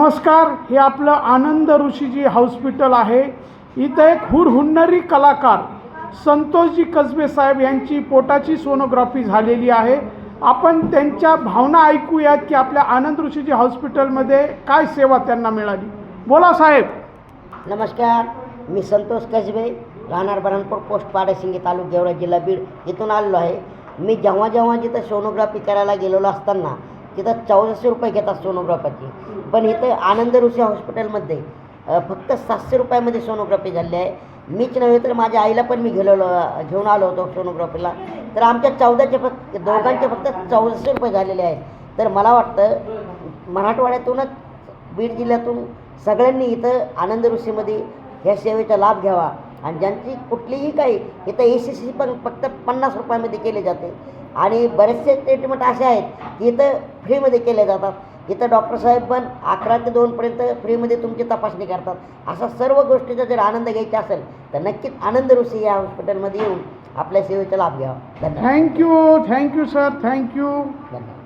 नमस्कार, हे आपलं आनंद ऋषीजी हॉस्पिटल आहे। इथं एक हुरहुन्नरी कलाकार संतोषजी कसबे साहेब यांची पोटाची सोनोग्राफी झालेली आहे। आपण त्यांच्या भावना ऐकूयात की आपल्या आनंद ऋषीजी हॉस्पिटलमध्ये काय सेवा त्यांना मिळाली। बोला साहेब। नमस्कार, मी संतोष कसबे, राहणार बऱ्हाणपूर, पोस्ट पाडसिंगी, तालुका गेवराई, जिल्हा बीड इथून आलेलो आहे। मी जेव्हा जिथं सोनोग्राफी करायला गेलेलो असताना तिथं 1400 रुपये घेतात सोनोग्राफीची, पण इथं आनंद ऋषी हॉस्पिटलमध्ये फक्त 700 रुपयामध्ये सोनोग्राफी झाली आहे। मीच नव्हे तर माझ्या आईला पण मी घेऊन आलो होतो सोनोग्राफीला, तर आमच्या दोघांचे फक्त 1400 रुपये झालेले आहेत। तर मला वाटतं मराठवाड्यातूनच बीड जिल्ह्यातून सगळ्यांनी इथं आनंद ऋषीमध्ये ह्या सेवेचा लाभ घ्यावा आणि ज्यांची कुठलीही काही इथं ACC पण फक्त 50 रुपयामध्ये केले जाते आणि बरेचसे ट्रीटमेंट असे आहेत की इथं फ्रीमध्ये केले जातात। इथं डॉक्टर साहेब पण 11 ते 2 पर्यंत फ्रीमध्ये तुमची तपासणी करतात। असा सर्व गोष्टीचा जर आनंद घ्यायचा असेल तर नक्कीच आनंद ऋषी या हॉस्पिटलमध्ये येऊन आपल्या सेवेचा लाभ घ्यावा। धन्यवाद। Thank you sir, thank you. धन्यवाद।